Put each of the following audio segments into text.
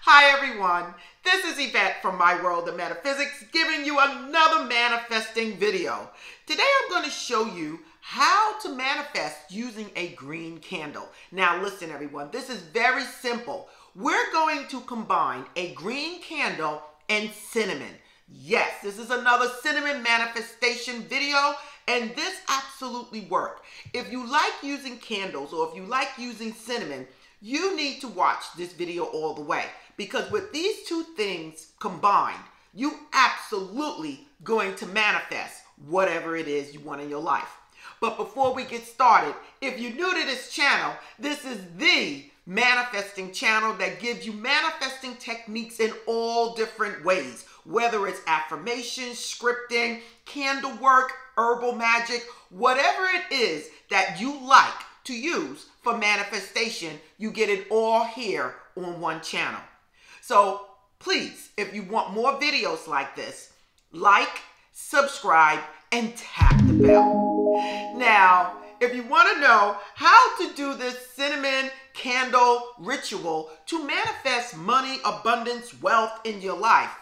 Hi everyone, this is Yvette from My World of Metaphysics giving you another manifesting video. Today I'm going to show you how to manifest using a green candle. Now listen everyone, this is very simple. We're going to combine a green candle and cinnamon. Yes, this is another cinnamon manifestation video, and this absolutely worked. If you like using candles or if you like using cinnamon, you need to watch this video all the way, because with these two things combined, you absolutely going to manifest whatever it is you want in your life. But before we get started, if you're new to this channel, this is the manifesting channel that gives you manifesting techniques in all different ways, whether it's affirmations, scripting, candle work, herbal magic, whatever it is that you like to use for manifestation, you get it all here on one channel. So please, if you want more videos like this, like, subscribe, and tap the bell. Now, if you want to know how to do this cinnamon candle ritual to manifest money, abundance, wealth in your life,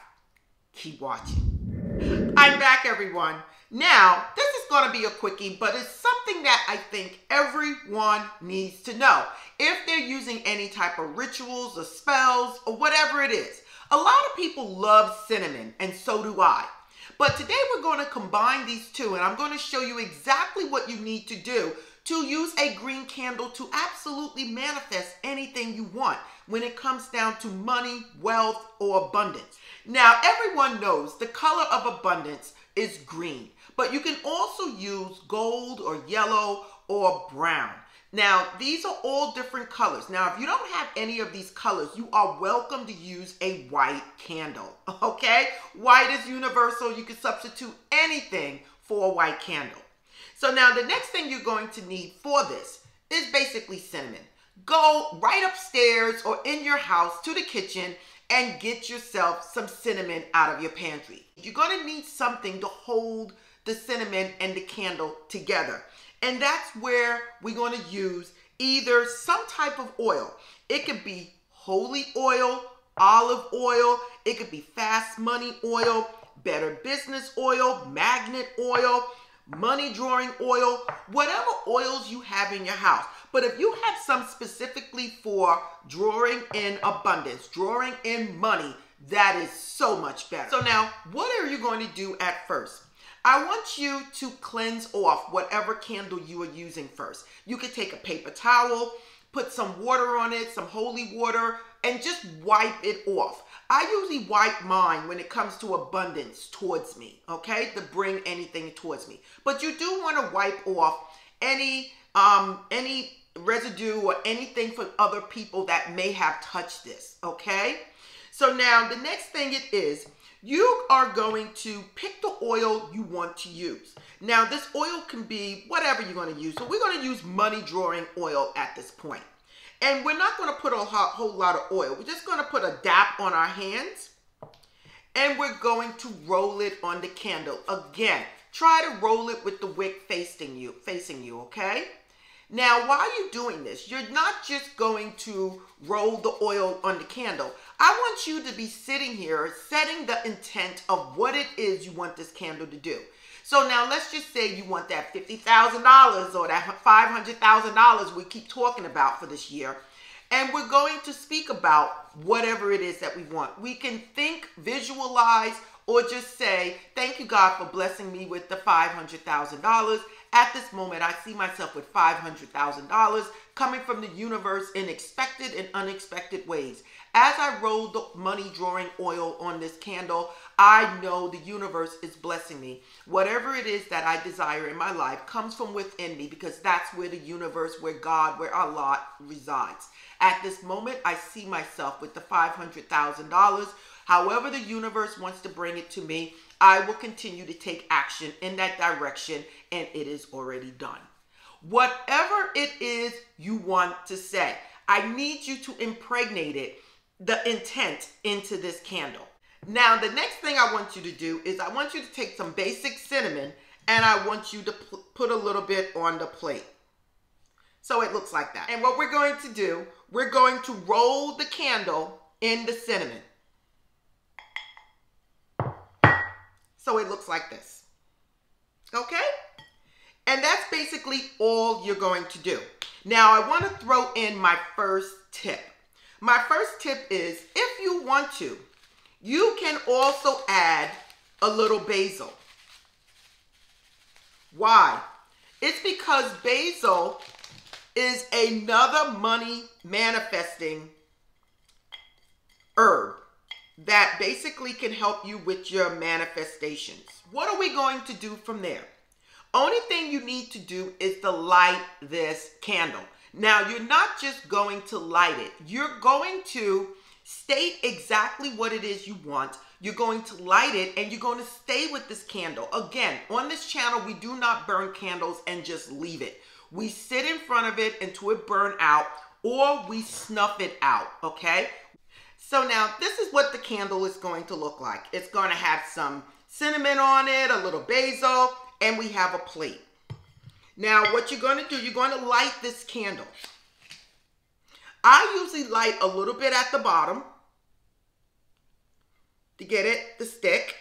keep watching. I'm back, everyone. Now, this is going to be a quickie, but it's something that I think everyone needs to know if they're using any type of rituals or spells or whatever it is. A lot of people love cinnamon, and so do I. But today we're going to combine these two, and I'm going to show you exactly what you need to do to use a green candle to absolutely manifest anything you want when it comes down to money, wealth, or abundance. Now, everyone knows the color of abundance is green, but you can also use gold or yellow or brown. Now, these are all different colors. Now, if you don't have any of these colors, you are welcome to use a white candle, okay? White is universal. You can substitute anything for a white candle. So now the next thing you're going to need for this is basically cinnamon. Go right upstairs or in your house to the kitchen and get yourself some cinnamon out of your pantry. You're going to need something to hold the cinnamon and the candle together. And that's where we're going to use either some type of oil. It could be holy oil, olive oil, it could be fast money oil, better business oil, magnet oil, money drawing oil, whatever oils you have in your house. But if you have some specifically for drawing in abundance, drawing in money, that is so much better. So now, what are you going to do at first? I want you to cleanse off whatever candle you are using first. You could take a paper towel, put some water on it, some holy water, and just wipe it off. I usually wipe mine when it comes to abundance towards me, okay, to bring anything towards me. But you do want to wipe off any residue or anything from other people that may have touched this, okay? So now the next thing it is, you are going to pick the oil you want to use. Now this oil can be whatever you're going to use. So we're going to use money drawing oil at this point. And we're not going to put a whole lot of oil. We're just going to put a dab on our hands. And we're going to roll it on the candle. Again, try to roll it with the wick facing you, okay? Now, while you're doing this, you're not just going to roll the oil on the candle. I want you to be sitting here setting the intent of what it is you want this candle to do. So now let's just say you want that $50,000 or that $500,000 we keep talking about for this year. And we're going to speak about whatever it is that we want. We can think, visualize, or just say, thank you, God, for blessing me with the $500,000. At this moment, I see myself with $500,000 coming from the universe in expected and unexpected ways. As I roll the money drawing oil on this candle, I know the universe is blessing me. Whatever it is that I desire in my life comes from within me, because that's where the universe, where God, where Allah resides. At this moment, I see myself with the $500,000. However the universe wants to bring it to me, I will continue to take action in that direction, and it is already done. Whatever it is you want to say, I need you to impregnate it, the intent, into this candle. Now, the next thing I want you to do is I want you to take some basic cinnamon, and I want you to put a little bit on the plate. So it looks like that. And what we're going to do, we're going to roll the candle in the cinnamon. So it looks like this. Okay? And that's basically all you're going to do. Now, I want to throw in my first tip. My first tip is, if you want to, you can also add a little basil. Why? It's because basil is another money manifesting herb that basically can help you with your manifestations. What are we going to do from there? Only thing you need to do is to light this candle. Now, you're not just going to light it. You're going to state exactly what it is you want. You're going to light it and you're going to stay with this candle. Again, on this channel, we do not burn candles and just leave it. We sit in front of it until it burns out, or we snuff it out, okay? So now this is what the candle is going to look like. It's going to have some cinnamon on it, a little basil, and we have a plate. Now what you're going to do, you're going to light this candle. I usually light a little bit at the bottom to get it to stick,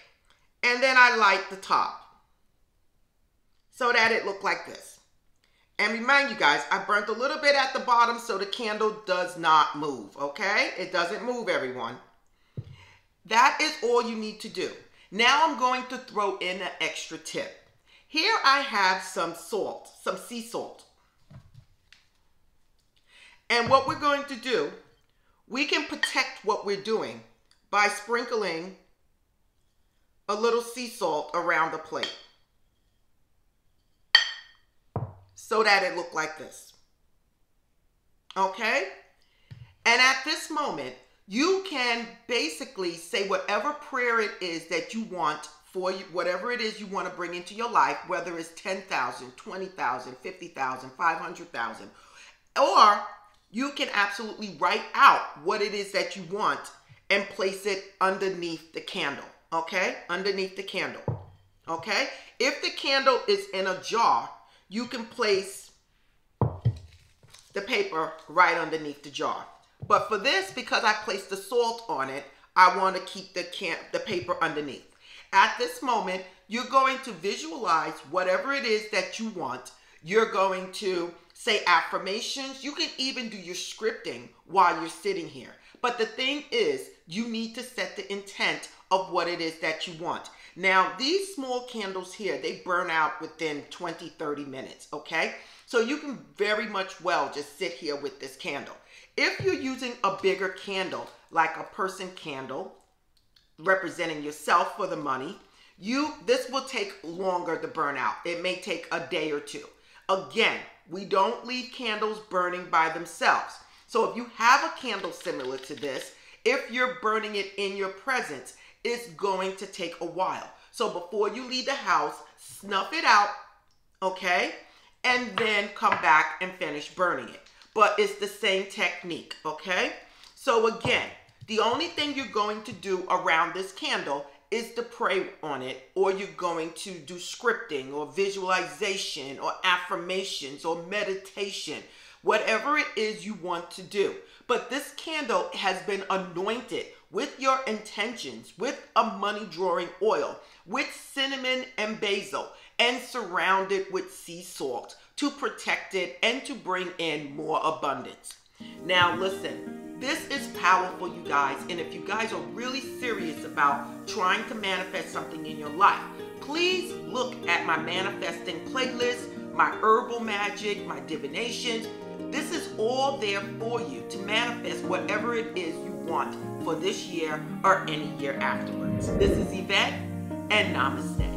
and then I light the top so that it look like this. And remind you guys, I burnt a little bit at the bottom so the candle does not move, okay? It doesn't move, everyone. That is all you need to do. Now I'm going to throw in an extra tip. Here I have some salt, some sea salt. And what we're going to do, we can protect what we're doing by sprinkling a little sea salt around the plate, so that it look like this. Okay? And at this moment, you can basically say whatever prayer it is that you want for you, whatever it is you want to bring into your life, whether it's 10,000, 20,000, 50,000, 500,000, or you can absolutely write out what it is that you want and place it underneath the candle, okay? Underneath the candle, okay? If the candle is in a jar, you can place the paper right underneath the jar. But for this, because I placed the salt on it, I want to keep the paper underneath. At this moment, you're going to visualize whatever it is that you want. You're going to say affirmations. You can even do your scripting while you're sitting here. But the thing is, you need to set the intent of what it is that you want. Now, these small candles here, they burn out within 20, 30 minutes, okay? So you can very much well just sit here with this candle. If you're using a bigger candle, like a person candle, representing yourself for the money, this will take longer to burn out. It may take a day or two. Again, we don't leave candles burning by themselves. So if you have a candle similar to this, if you're burning it in your presence, it's going to take a while. So before you leave the house, snuff it out, okay? And then come back and finish burning it. But it's the same technique, okay? So again, the only thing you're going to do around this candle is to pray on it, or you're going to do scripting or visualization or affirmations or meditation, whatever it is you want to do. But this candle has been anointed with your intentions, with a money drawing oil, with cinnamon and basil, and surrounded with sea salt to protect it and to bring in more abundance. Now listen, this is powerful, you guys, and if you guys are really serious about trying to manifest something in your life, please look at my manifesting playlist, my herbal magic, my divinations. This is all there for you to manifest whatever it is you want for this year or any year afterwards. This is Yvette, and namaste.